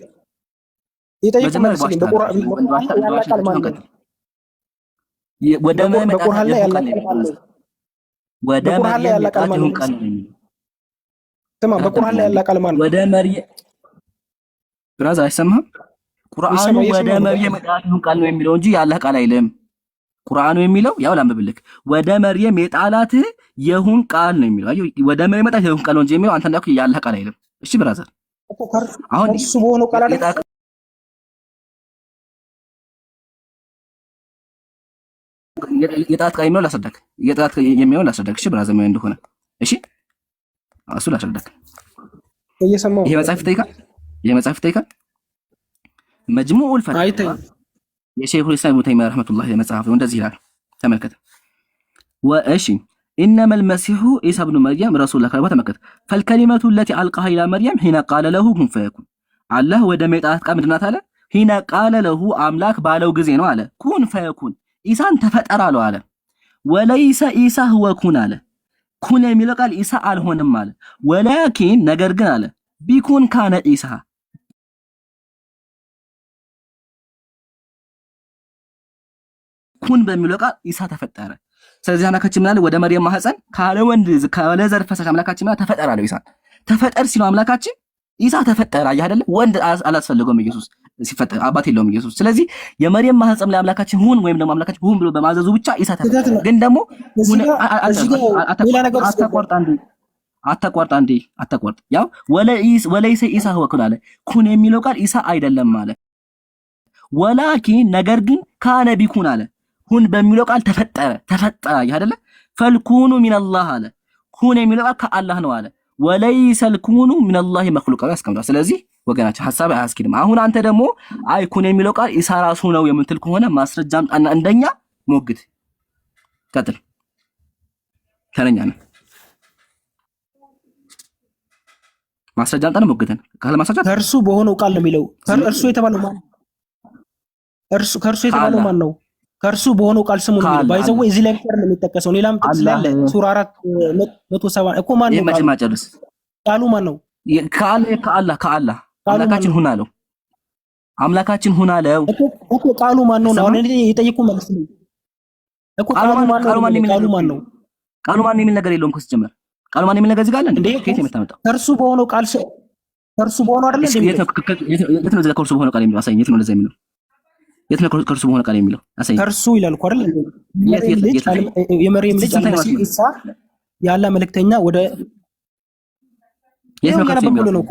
መጀመሪያ በቁርአን ያለ ቃል ማለት ነው። ወደ በቁርአን ላይ ያለ ቃል ማለት ነው። ወደ በቁርአን ላይ መርየም ያለ ቃል የጣት ማን ይሁን ነው? ቃል ነው የሚለው። ስማ በቁርአን ላይ ያለ ቃል ማን ነው? ወደ መርየም ብራዛ አይሰማህም? ቁርአኑ ወደ መርየም የጣት ይሁን ቃል ነው የሚለው እንጂ ያለ ቃል አይልም። ቁርአኑ የሚለው ያው ላንብብልክ፣ ወደ መርየም የጣላት የሁን ቃል ነው የሚለው። አዩ ወደ መርየም የጣት የሁን ቃል ነው እንጂ የሚለው አንተ እንዳልኩ ያለ ቃል አይልም። እሺ ብራዘር፣ አሁን እሱ በሆነው ቃል አይደል የጣት ቃል የሚለው ላስረዳክ፣ የጣት የሚለው ላስረዳክ። እሺ ብራዘር ምን እንደሆነ እሺ፣ እሱ ላስረዳክ። እየሰማሁ ይሄ መጽሐፍ ይጠይቃል፣ ይሄ መጽሐፍ ይጠይቃል። መጅሙዑል ፈትዋ የሼኹል ኢስላም ኢብኑ ተይሚያ ረህመቱላሂ መጽሐፍ ነው። እንደዚህ ይላል ተመልከተ። ወእሺ ኢነማ አልመሲሑ ዒሳ ኢብኑ መርየም ረሱሉላህ ከለማ ተመልከተ። ፈልከሊመቱ ለቲ አልቃሃ ኢላ መርየም ሂነ ቃለ ለሁ ኩን ፈየኩን። አላህ ወደ ሜጣት ቃል ምንድን ናት አለ? ሂነ ቃለ ለሁ አምላክ ባለው ጊዜ ነው አለ። ኩን ፈየኩን ኢሳን ተፈጠር አለው አለ። ወለይሰ ኢሳ ሁወ ኩን አለ። ኩን የሚለው ቃል ኢሳ አልሆንም አለ። ወላኪን ነገር ግን አለ ቢኩን ካነ ኢሳ ኩን በሚለው ቃል ኢሳ ተፈጠረ። ስለዚህ አምላካችን ምን አለ? ወደ መርየም ማህፀን ካለ ወንድ ካለ ዘር ፈሳሽ አምላካችን ምን ተፈጠረ አለው። ኢሳ ተፈጠር ሲለው አምላካችን ኢሳ ተፈጠረ። አየህ አይደለ? ወንድ አላስፈልገውም ኢየሱስ ሲፈጠር አባት የለውም ኢየሱስ። ስለዚህ የመርየም ማህፀን ላይ አምላካችን ሁን ወይም ደግሞ አምላካችን ሁን ብሎ በማዘዙ ብቻ ኢሳ ተፈጠረ። ግን ደግሞ አታቋርጥ አንዴ ያው ወለይሰ ኢሳ ሁወ ኩን አለ። ኩን የሚለው ቃል ኢሳ አይደለም አለ። ወላኪን ነገር ግን ካነ ቢኩን አለ። ሁን በሚለው ቃል ተፈጠረ አይደለ? ፈልኩኑ ሚነላህ አለ። ኩን የሚለው ቃል ከአላህ ነው አለ። ወለይሰ ልኩኑ ሚነላህ መክሉቅ ያስቀምጣል። ስለዚህ ወገናችን ሐሳብ አያስኬድም። አሁን አንተ ደግሞ አይ ኩን የሚለው ቃል ኢሳ ራሱ ነው የምትል ከሆነ ማስረጃ አምጣና እንደኛ ሞግት። ቀጥል ተረኛ ነው። ማስረጃ አምጣና ሞግተን ካለ ማስረጃ ከእርሱ በሆነው ቃል ነው የሚለው። ከእርሱ የተባለው ማን? ከእርሱ የተባለው ማን ነው? ከእርሱ በሆነው ቃል ስሙ ነው የሚለው። ባይዘው እዚህ ላይ ብቻ ነው የሚጠቀሰው። ሌላም ጥቅስ ላይ ሱራ 4:170 እኮ ማን ነው? መጀመሪያ ጨርስ። ቃሉ ማን ነው? ከአላህ አምላካችን ሁን አለው። አምላካችን ሁን አለው እኮ ቃሉ ማን ነው? አሁን እኔ የጠየቁ መልስ ነው እኮ ቃሉ ማን ነው? ቃሉ ማን የሚል ነገር የለውም። ከስጀመር ቃሉ ማን የሚል ነገር እዚህ ጋር አለ እንዴ? ከየት የምታመጣው? ከእርሱ በሆነው ቃል ከእርሱ በሆነው አይደል እንዴ? የት ነው ከእርሱ በሆነው ቃል የሚለው? አሳየኝ። የት ነው እንደዛ የሚለው? የት ነው ከእርሱ በሆነ ቃል የሚለው? አሳየኝ። ከእርሱ ይላል እኮ አይደል? የመርየም ልጅ ኢሳ ያለ መልእክተኛ ወደ የት ነው ከእርሱ የሚለው?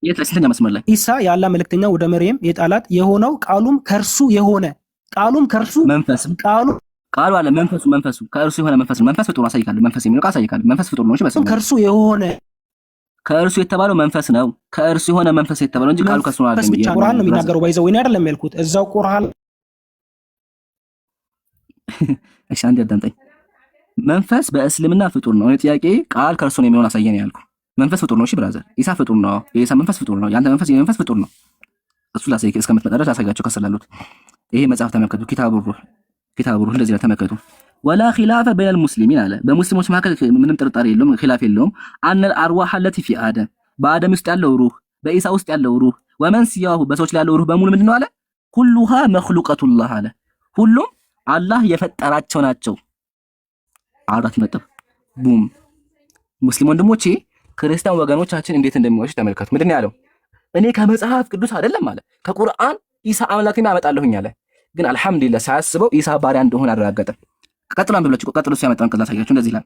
የት ስንተኛ መስመር ላይ? ኢሳ ያለ መልእክተኛ ወደ መርየም የጣላት የሆነው ቃሉም ከእርሱ የሆነ ቃሉም ከእርሱ መንፈስም ቃሉ አለ መንፈሱ ከእርሱ የሆነ መንፈስ ነው። መንፈስ ፍጡር ነው። አሳይካለሁ። መንፈስ የሚለው ቃል አሳይካለሁ። መንፈስ ፍጡር ነው። እሺ በስመ ከእርሱ የሆነ ከእርሱ የተባለው መንፈስ ነው። ከእርሱ የሆነ መንፈስ የተባለው እንጂ ቃሉ ከእርሱ ነው አይደለም። ቁርአን ነው የሚናገረው። ባይዘው ወይ አይደለም ያልኩት እዛው ቁርአን። እሺ አንዴ አዳምጠኝ። መንፈስ በእስልምና ፍጡር ነው። እኔ ጥያቄ ቃል ከእርሱ ነው የሚሆን አሳየኝ ያልኩ። መንፈስ ፍጡር ነው። እሺ ብራዘር ኢሳ ፍጡር ነው። የኢሳ መንፈስ ፍጡር ነው። ያንተ መንፈስ የመንፈስ ፍጡር ነው። እሱ ላሳይክ እስከምትመጣ ድረስ አሳያቸው ከስላሉት። ይሄ መጽሐፍ ተመልከቱ። ኪታቡ ሩህ እንደዚህ ላይ ተመልከቱ። ወላ ኺላፈ በይነል ሙስሊሚን አለ። በሙስሊሞች መካከል ምንም ጥርጣሬ የለውም፣ ኺላፍ የለውም። አነል አርዋህ አለቲ ፊ አደም በአደም ውስጥ ያለው ሩህ፣ በኢሳ ውስጥ ያለው ሩህ፣ ወመን ሲያሁ በሰዎች ላይ ያለው ሩህ በሙሉ ምንድነው አለ? ኩሉሃ መኽሉቀቱላህ አለ። ሁሉም አላህ የፈጠራቸው ናቸው። አራት ነጥብ ቡም። ሙስሊም ወንድሞቼ ክርስቲያን ወገኖቻችን እንዴት እንደሚወሽ ተመልከቱ። ምንድነው ያለው? እኔ ከመጽሐፍ ቅዱስ አይደለም አለ ከቁርአን ኢሳ አምላክን አመጣለሁኝ አለ። ግን አልሐምዱሊላህ ሳያስበው ኢሳ ባሪያ እንደሆነ አረጋገጠ። ቀጥሎ አንብብላችሁ ቀጥሎ እሱ ያመጣውን ቃል አሳያችሁ። እንደዚህ ይላል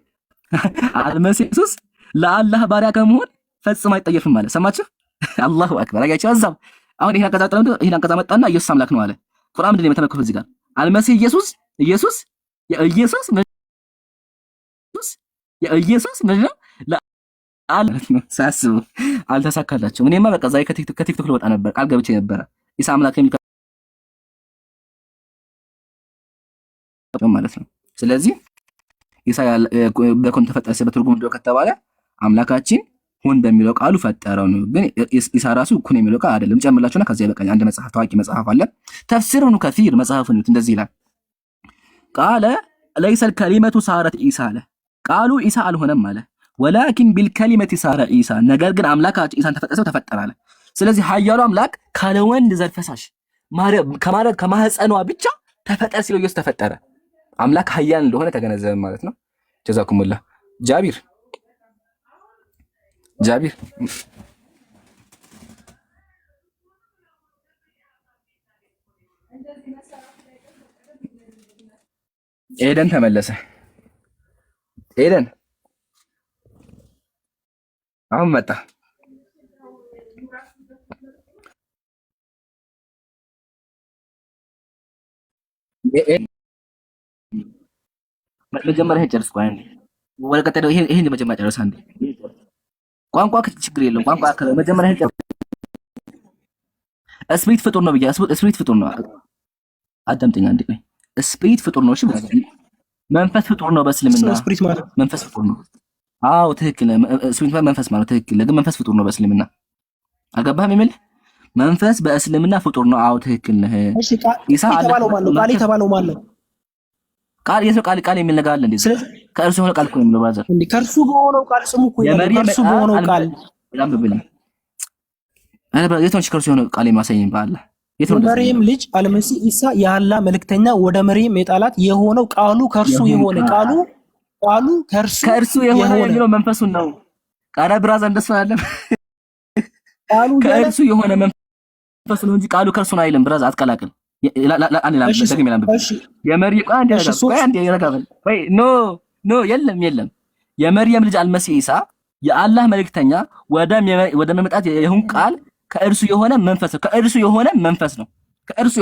አልመሲህ ኢየሱስ ለአላህ ባሪያ ከመሆን ፈጽሞ አይጠየፍም አለ። ሰማችሁ? አላሁ አክበር። አያችሁ? አዛም አሁን ይሄን አንቀጽ አጥረን ይሄን አንቀጽ አመጣና ኢየሱስ አምላክ ነው አለ። ቁርአን ምንድነው የተመለከቱት እዚህ ጋር? አልመሲህ ኢየሱስ ምንድነው ለአላህ ነው። ሳያስበው አልተሳካላቸውም። እኔማ በቃ ዛሬ ከቲክቶክ ልወጣ ነበር፣ ቃል ገብቼ ነበረ ኢሳ አምላክ ማለት ነው። ስለዚህ ኢሳ በኮን ተፈጠረ በትርጉም እንደው ከተባለ አምላካችን ሁን በሚለው ቃሉ ፈጠረው ነው። ግን ኢሳ ራሱ ኩን የሚለው ቃል አይደለም። ጨምላችሁና ከዚያ በቃ አንድ መጽሐፍ ታዋቂ መጽሐፍ አለ ተፍሲር ኢብኑ ከሲር መጽሐፉን እንደዚህ ይላል። ቃለ ለይሰ الكلمة صارت ኢሳ አለ። ቃሉ ኢሳ አልሆነም አለ። ወላኪን بالكلمة صار ኢሳ ነገር ግን አምላካችን ኢሳን ተፈጠረ አለ። ስለዚህ ኃያሉ አምላክ ካለ ወንድ ዘር ፈሳሽ ከማህፀኗ ብቻ ተፈጠር ሲለው ኢየሱስ ተፈጠረ። አምላክ ኃያል እንደሆነ ተገነዘበ ማለት ነው። ጀዛኩሙላህ። ጃቢር ኤደን ተመለሰ። ኤደን አሁን መጣ። መጀመሪያ ጨርስ። ቆይ አንዴ ወደ ቀጣይ ይሄን መጀመሪያ ጨርስ። አንዴ ቋንቋ ችግር የለውም። ቋንቋ መጀመሪያ ጨርስ። ስፕሪት ፍጡር ነው ብዬ ስፕሪት ፍጡር ነው። አዳምጠኝ አንዴ። ቆይ ስፕሪት ፍጡር ነው። እሺ መንፈስ ፍጡር ነው በእስልምና። መንፈስ ፍጡር ነው። አዎ ትክክል። ስፕሪት መንፈስ ማለት ትክክል። ግን መንፈስ ፍጡር ነው በእስልምና። አልገባህም? የሚል መንፈስ በእስልምና ፍጡር ነው። አዎ ትክክል ነህ። እሺ ቃል የተባለው ማን ነው? ቃል የሰው ቃል የሚል ነገር አለ እንዴ? ከእርሱ የሆነ ቃል እኮ ነው የሚለው ብራዘር። እንዴ ከእርሱ በሆነው ቃል ስሙ እኮ ይላል። ከእርሱ በሆነው ቃል አላምብልኝ። አረ የቶንሽ ከእርሱ የሆነ ቃል የማሳየኝ በአላህ የመርየም ልጅ አልመሲህ ኢሳ የአላህ መልእክተኛ ወደ መርየም የጣላት የሆነው ቃሉ ከእርሱ የሆነ ቃሉ ከእርሱ የሆነ የሚለው መንፈሱን ነው። ቃል ብራዘር እንደሱ አይደለም። ከእርሱ የሆነ መንፈሱ ነው እንጂ ቃሉ ከእርሱ ነው አይልም። ብራዘር አትቀላቅል። የለም የመርየም ልጅ አልመሲህ ኢሳ የአላህ መልእክተኛ ወደ መምጣት ይሁን ቃል ከእርሱ የሆነ መንፈስ ነው። ከእርሱ የሆነ መንፈስ ነው። ከእርሱ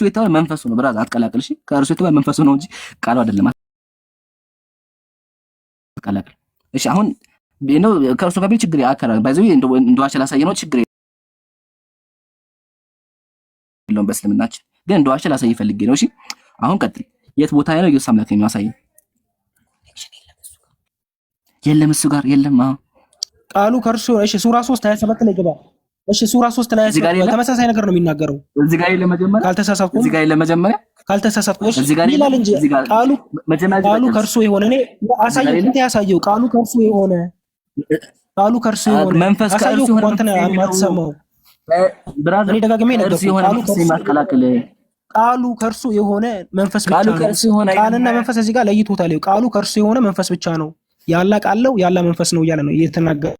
የተባለ መንፈሱ ነው። ብራዝ አትቀላቅል። እሺ ከእርሱ የተባለ መንፈሱ ነው እንጂ ቃሉ አይደለም። አትቀላቅል። እሺ አሁን ነው ከእርሱ ጋር ችግር ያከራል። ባይዘው እንደዋሽ ላሳየ ነው ችግር የለውም በእስልምናችን። ግን እንደዋሽ ላሳይ ፈልጌ ነው። እሺ አሁን ቀጥል። የት ቦታ ነው ኢየሱስ አምላክ የሚያሳየው? የለም እሱ ጋር የለም። ቃሉ ከእርሱ እሺ ሱራ 3 27 ላይ ገባ። እሺ ሱራ 3 ላይ ተመሳሳይ ነገር ነው የሚናገረው። እዚህ ጋር ለመጀመሪያ ካልተሳሳትኩ እዚህ ጋር ለመጀመሪያ ካልተሳሳትኩ እሺ ይላል እንጂ ቃሉ ከእርሱ የሆነ እኔ አሳየው። እንት ያሳየው ቃሉ ከእርሱ የሆነ መንፈስ ከእርሱ የሆነ አንተ አማትሰማው ብራዘር። እኔ ደጋግሜ ነገር ቃሉ ከእርሱ የሆነ መንፈስ ብቻ ነው። ቃልና መንፈስ እዚህ ጋር ለይቶታል። ቃሉ ከእርሱ የሆነ መንፈስ ብቻ ነው። ያላ ቃለው ያላ መንፈስ ነው እያለ ነው እየተናገረ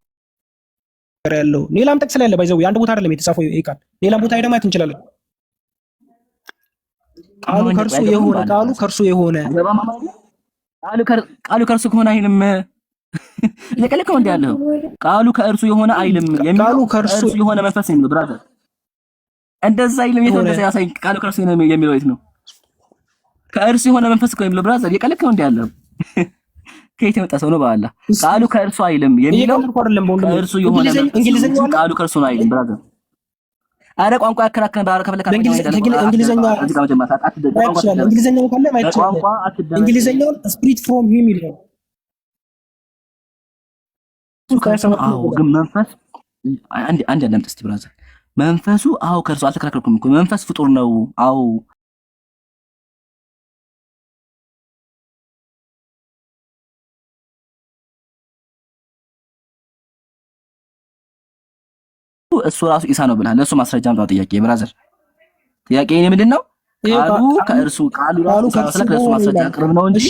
ያለው። ሌላም ጥቅስ ላይ ያለ ባይዘው አንድ ቦታ አይደለም የተጻፈው ይሄ ቃል። ሌላም ቦታ ሄደን ማየት እንችላለን። ቃሉ ከእርሱ የሆነ ቃሉ ከእርሱ ከሆነ አይልም። ለቀለከው እንደ ያለው ቃሉ ከእርሱ የሆነ አይልም የሚለው ከእርሱ የሆነ መንፈስ ነው ብራዘር። እንደዛ አይልም። የት እንደዛ ያሳይ። ቃሉ ከእርሱ የሆነ የሚለው የት ነው? ከእርሱ የሆነ መንፈስ ነው የሚለው ብራዘር። የቀለከው እንደ ያለው ከየት የመጣ ሰው ነው? በአላህ ቃሉ ከእርሱ አይልም የሚለው ከእርሱ የሆነ እንግሊዘኛ ቃሉ ከእርሱ ነው አይልም ብራዘር። አረ ቋንቋ ያከራከረ ባረ ከፈለከ እንግሊዘኛው ስፒሪት ፍሮም ሂም ይላል። ግን መንፈስ አንድ ያለም ጥስቲ ብራዘር መንፈሱ አው ከእርሱ አልተከራከርኩም እኮ መንፈስ ፍጡር ነው። አው እሱ ራሱ ኢሳ ነው ብለሃል። ለሱ ማስረጃ አምጣው። ጥያቄ ብራዘር ጥያቄ እኔ ምንድነው? ቃሉ ራሱ ስለክ ለሱ ማስረጃ አቅርብ ነው እንጂ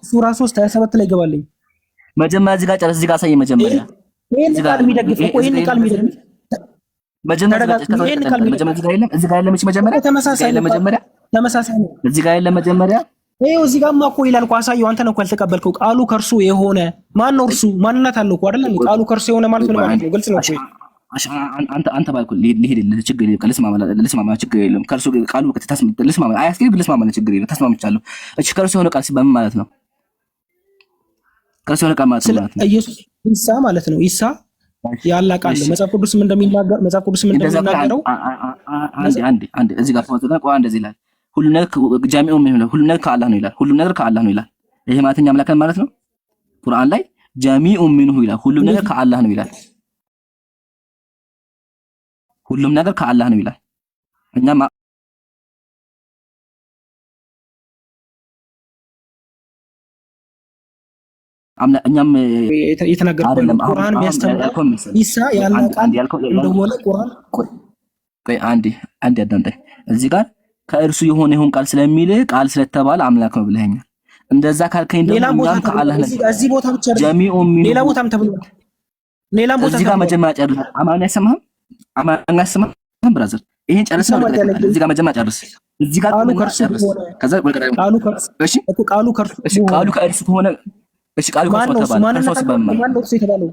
ሱራ 3 27 ላይ ገባልኝ። መጀመሪያ እዚህ ጋር ጨርስ። እዚህ ጋር ሳይ መጀመሪያ እዚህ ጋር የሚደግፍ እኮ ይሄን ቃል የሚደግፍ መጀመሪያ እዚህ ጋር የለም። እዚህ ጋር የለም። መጀመሪያ ተመሳሳይ ነው። እዚህ ጋር የለም። መጀመሪያ ይሄው እዚህ ጋርማ እኮ ይላል እኮ አሳየው። አንተ ነው እኮ ያልተቀበልከው። ቃሉ ከእርሱ የሆነ ማን ነው? እርሱ ማንነት አለው እኮ አይደለም? ቃሉ ከእርሱ የሆነ ማለት ነው ማለት ነው። ግልጽ ነው እኮ አንተ ባልኩ ልሄድልህ ችግር የለም። ልስማማ ችግር የለም። ከእርሱ ቃሉ ልስማማ አያስኬድ ልስማማ ችግር የለም። ተስማምቻለሁ። እሺ ከእርሱ የሆነ ቃል በምን ማለት ነው? ከእርሱ የሆነ ቃል ማለት ነው ኢየሱስ ኢሳ ማለት ነው። ኢሳ ያላ ቃል ነው። መጽሐፍ ቅዱስም እንደሚናገረው አንዴ እዚህ ጋር ተወጥና ቆይ እንደዚህ ይላል። ሁሉም ነገር ጃሚዑ ምን ሁሉም ነገር ከአላህ ነው ይላል። ሁሉም ነገር ከአላህ ነው ይላል። ይሄ ማለትኛ አምላክ ማለት ነው። ቁርአን ላይ ጃሚዑ ሚንሁ ይላል። ሁሉም ነገር ከአላህ ነው ይላል። ሁሉም ነገር ከአላህ ነው ይላል። እኛም የተናገረው ቁርአን የሚያስተምረው ኢሳ ያላ ቃል እንደሆነ ቁርአን ቆይ አንዴ አዳምጠኝ። እዚህ ጋር ከእርሱ የሆነ ይሁን ቃል ስለሚል ቃል ስለተባለ አምላክ ነው ብለኸኛል። እንደዛ ካልከኝ ደግሞ እኛም ከአላህ ነን። እዚህ ቦታ ብቻ ጀሚኡ ሚን ሌላ ቦታም ተብሏል። ሌላ ቦታ እዚህ ጋር መጀመሪያ ጨርስ። አማርኛ አይሰማህም? አማርኛ አይሰማህም ብራዘር? ይሄን ጨርስ ነው። እዚህ ጋር መጀመሪያ ጨርስ። እዚህ ጋር ቃሉ ከእርሱ ከሆነ ከዛ ቃሉ ከእርሱ እሺ፣ ቃሉ ከእርሱ እሺ፣ ቃሉ ከእርሱ ከሆነ እሺ፣ ቃሉ ከእርሱ ተባለ። ማን ነው የተባለው?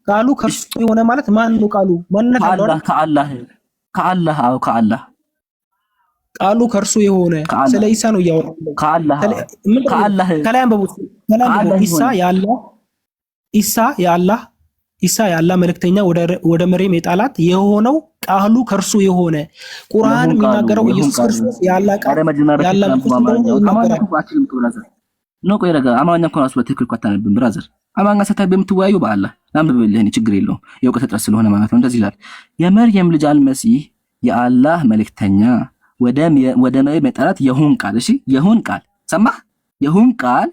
ቃሉ ከእርሱ የሆነ ማለት ማን ነው? ቃሉ ማንነት አለው አይደል? ከአላህ አው ከአላህ ቃሉ ከእርሱ የሆነ ስለ ኢሳ ነው እያወራው። ከአላህ ከላይ አንበቡት። ኢሳ የአላህ መልእክተኛ ወደ መሬም የጣላት የሆነው ቃሉ ከእርሱ የሆነ ቁርአን የሚናገረው ኢየሱስ ክርስቶስ የአላህ ቃል የአላህ ነው። ቆይ ረጋ አማርኛ እኮ ራሱ በትክክል እኮ አታነብም ብራዘር። አማርኛ ሰታይ በምትወያዩ በአላህ አንብብልህ፣ እኔ ችግር የለውም የእውቀት እጥረት ስለሆነ ማለት ነው። እንደዚህ ይላል የመርየም ልጅ አልመሲህ የአላህ መልእክተኛ ወደ መሬም የጣላት የሁን ቃል። እሺ የሁን ቃል ሰማህ? የሁን ቃል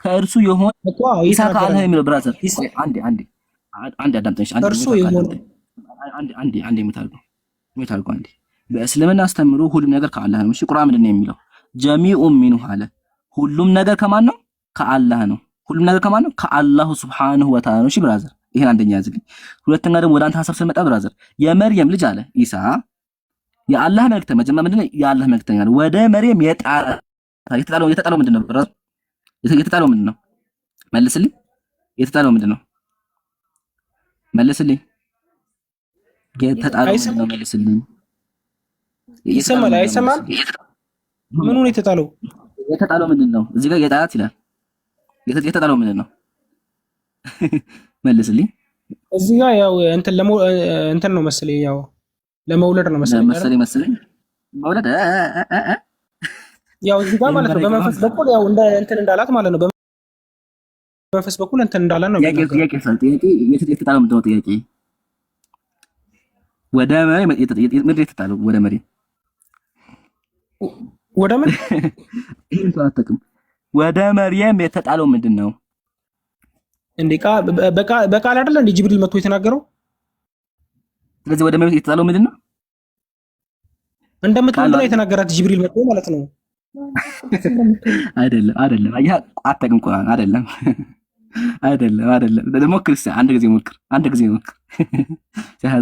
ከእርሱ የሆነ ኢሳ ከአላህ የሚለው ብራዘር አንዴ አዳምጠኝ። አንዴ የምታርገው አንዴ በእስልምና አስተምሮ ሁሉም ነገር ከአላህ ነው። እሺ ቁርአን ምንድን ነው የሚለው? ጀሚኡ ሚንሁ አለ ሁሉም ነገር ከማን ነው? ከአላህ ነው። ሁሉም ነገር ከማን ነው? ከአላሁ ሱብሓነሁ ወተዓላ ነው። እሺ ብራዘር ይሄን አንደኛ ያዝልኝ። ሁለተኛ ደግሞ ወደ አንተ ሀሳብ ስንመጣ ብራዘር የመርየም ልጅ አለ ኢሳ የአላህ መልእክተኛ መጀመሪያ ምንድን ነው? የአላህ መልእክተኛ ነው። ወደ መርየም የተጣለው ምንድን ነው ብራዘር? የተጣለው ምንድን ነው? መልስልኝ። የተጣለው ምንድን ነው? መልስልኝ። የተጣለው ምንድን ነው? መልስልኝ። ይሰማል አይሰማም? ምኑ ነው የተጣለው? የተጣለው ምንድን ነው? እዚህ ጋር የጣላት ይላል። የተጣለው ምንድን ነው? መልስልኝ። እዚህ ጋር ያው እንትን ነው መሰለኝ፣ ያው ለመውለድ ነው መሰለኝ መውለድ ያው እዚህ ጋር ማለት ነው። በመንፈስ በኩል ያው እንትን እንዳላት ማለት ነው። በመንፈስ በኩል እንትን እንዳላት ነው። ጥያቄ የተጣለው ምንድን ነው? ጥያቄ ወደ መሬም የተጣለው ወደ መሬም ወደ መርየም የተጣለው ምንድን ነው? እንዴ በቃል አይደለ እንዴ ጅብሪል መጥቶ የተናገረው? ስለዚህ ወደ መሬም የተጣለው ምንድን ነው? እንደምትወልድ ነው የተናገራት ጅብሪል መጥቶ ማለት ነው። አይደለም አያ አታውቅም ቁርአን አይደለም ሞክር እስኪ አንድ ጊዜ ሞክር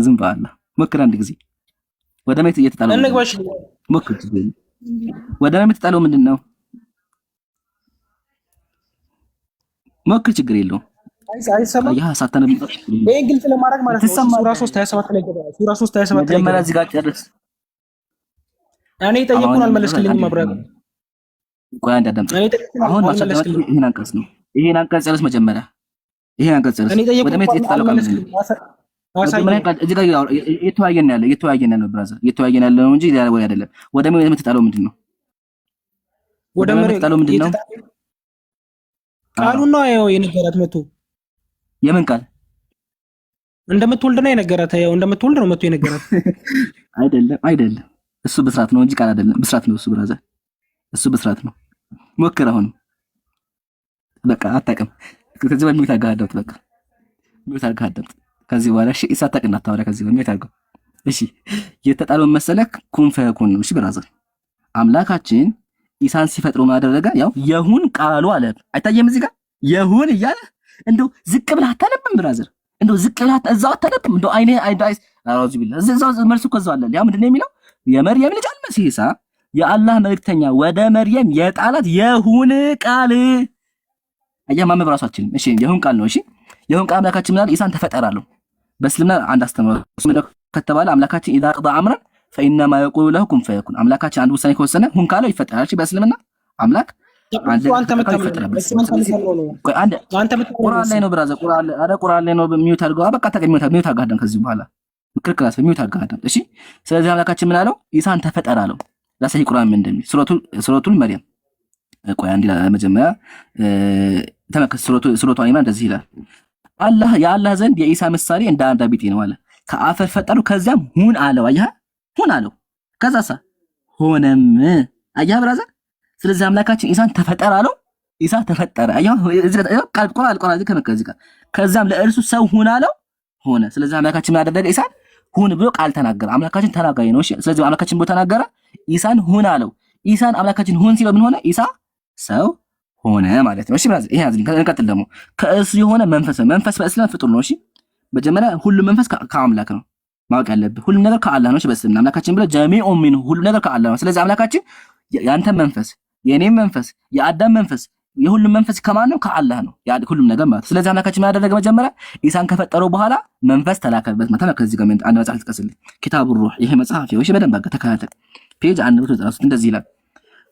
ዝም በአላህ ሞክር አንድ ጊዜ ወደ መሬት እየተጣለው እንግባሽ ሞክር ወደ መሬት የተጣለው ምንድን ነው? ሞክር ችግር የለውም። አይሰማም ያ ሳታነብ ይሄን ግልጽ ለማድረግ ማለት ነው ሱራ 3:27 ላይ ገባ። ሱራ 3:27 ላይ መጀመሪያ እዚህ ጋር ጨርስ። እኔ ጠየቁን አልመለስክልኝም አብራራ። ቆይ አንድ አዳምጥ። አሁን ማስረዳት ይሄን አንቀጽ ነው። ይሄን አንቀጽ ጨርስ መጀመሪያ። ይሄን አንቀጽ ጨርስ። ወደ መሬት የተጣለው ቃል ነው። እዚህ ጋር እየተወያየን ያለው ብራዘር እየተወያየን ያለው ነው እንጂ ሌላ ወይ አይደለም። ወደ መሬት የተጣለው ምንድን ነው? ወደ መሬት የተጣለው ምንድን ነው? ቃሉን ነው ያው የነገራት መጥቶ። የምን ቃል? እንደምትወልድ ነው የነገራት። ያው እንደምትወልድ ነው መጥቶ የነገራት። አይደለም እሱ ብስራት ነው እንጂ ቃል አይደለም። ብስራት ነው እሱ ብራዘር፣ እሱ ብስራት ነው። ሞክር አሁን በቃ አታውቅም። ከዚህ በኋላ ሚውት አጋዳምጥ። በቃ ሚውት አጋዳምጥ። ከዚህ በኋላ እሺ ኢሳ አታውቅም አታወራ። ከዚህ በኋላ ሚውት አድርገው። እሺ የተጣለውን መሰለክ ኩን ፈየኩን ነው። እሺ ብራዘር አምላካችን ኢሳን ሲፈጥረው ማደረገ ያው የሁን ቃሉ አለ። አይታየም እዚህ ጋር የሁን እያለ እንደው ዝቅ ብለህ አታነብም ብራዘር? እንደው ዝቅ ብለህ እዛው አታነብም? እንደው አይኔ አይዳይስ አራዙ ቢላ እዛው መልሱ ከዛው አለ። ያ ምንድነው የሚለው? የመርየም ልጅ አልመሲህ ኢሳ የአላህ መልእክተኛ ወደ መርየም የጣላት የሁን ቃል። አያ ማመብ ራሳችን እሺ የሁን ቃል ነው። እሺ የሁን ቃል አምላካችን ምናል ኢሳን ተፈጠራለሁ። በእስልምና አንድ አስተምሮ ከተባለ አምላካችን ኢዛ ቀዳ አምረን ፈኢነማ የቁሉ ለሁ ኩን ፈየኩን። አምላካችን አንድ ውሳኔ ከወሰነ ሁን ካለው ይፈጠራል። እሺ በእስልምና አምላክ አንተ ቁርአን ላይ ነው ብራዘር፣ ቁርአን ላይ ነው። ሚውት አድርገው በቃ ሚውት አጋዳም። ከዚህ በኋላ ክርክራስ ሚውት አጋዳም። እሺ ስለዚህ አምላካችን ምን አለው? ኢሳን ተፈጠር አለው። ላሳይ ቁርአን ምን እንደሚል ሱረቱል መርየም። ቆይ አንዴ መጀመሪያ ተመከስ ሱረቱ ኢማን እንደዚህ ይላል። የአላህ ዘንድ የኢሳ ምሳሌ እንደ አንድ ቢጤ ነው አለ። ከአፈር ፈጠሩ ከዚያም ሁን አለው። አየህ ሁን አለው። ከዛሳ ሆነም። አየህ ብራዘር። ስለዚህ አምላካችን ኢሳን ተፈጠረ አለው። ኢሳ ተፈጠረ። አየህ ቁርአን ከዚህ ጋር ከዛም ለእርሱ ሰው ሁን አለው ሆነ። ስለዚህ አምላካችን ምን አደረገ? ኢሳን ሁን ብሎ ቃል ተናገረ። አምላካችን ተናጋሪ ነው። እሺ ስለዚህ አምላካችን ብሎ ተናገረ፣ ኢሳን ሁን አለው። ኢሳን አምላካችን ሁን ሲለው ምን ሆነ? ኢሳ ሰው ሆነ ማለት ነው። እሺ ብራዘር ይሄ ያዝልኝ። እንቀጥል ደግሞ ከእሱ የሆነ መንፈስ በእስላም ፍጡር ነው። እሺ መጀመሪያ ሁሉም መንፈስ ከአምላክ ነው ማወቅ ያለብህ። ሁሉም ነገር ከአላህ ነው። እሺ በእስልምና አምላካችን ብለ ጀሚዑ ሚን ሁሉም ነገር ከአላህ ነው። ስለዚህ አምላካችን ያንተ መንፈስ፣ የኔም መንፈስ፣ የአዳም መንፈስ፣ የሁሉም መንፈስ ከማን ነው? ከአላህ ነው ሁሉም ነገር ማለት። ስለዚህ አምላካችን ያደረገ መጀመሪያ ኢሳን ከፈጠረው በኋላ መንፈስ ተላከበት ማለት ነው። ከዚህ ጋር አንድ መጽሐፍ ልጥቀስልህ፣ ኪታቡ ሩህ። ይሄ መጽሐፍ ይኸው። እሺ በደንብ ተከታተል። ፔጅ 193 እንደዚህ ይላል፣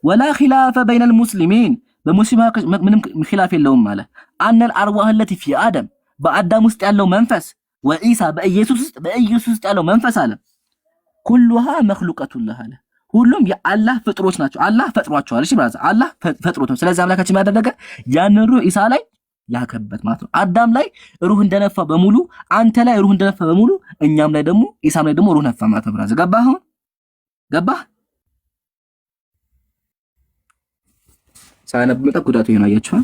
ወላ ኺላፈ በይነል ሙስሊሚን በሙስሊማን ምንም ኺላፍ የለውም ማለት አነል አርዋህ ለቲ ፊ አደም በአዳም ውስጥ ያለው መንፈስ ወኢሳ በኢየሱስ ውስጥ ያለው መንፈስ አለ ኩሉሃ መኽሉቀቱላህ አለ ሁሉም የአላህ ፍጥሮች ናቸው። አላህ ፈጥሯቸዋል። እሺ ብራዘር አላህ ፈጥሮት ነው። ስለዚህ አምላካችን ያደረገ ያንን ሩህ ኢሳ ላይ ላከበት ማለት ነው። አዳም ላይ ሩህ እንደነፋ በሙሉ አንተ ላይ ሩህ እንደነፋ በሙሉ እኛም ላይ ደግሞ ኢሳም ላይ ደግሞ ሩህ ነፋ ማለት ነው። ብራዘር ገባህ? ገባህ? ሳይነብ መጣ ጉዳቱ ይሆናል። አያችኋል?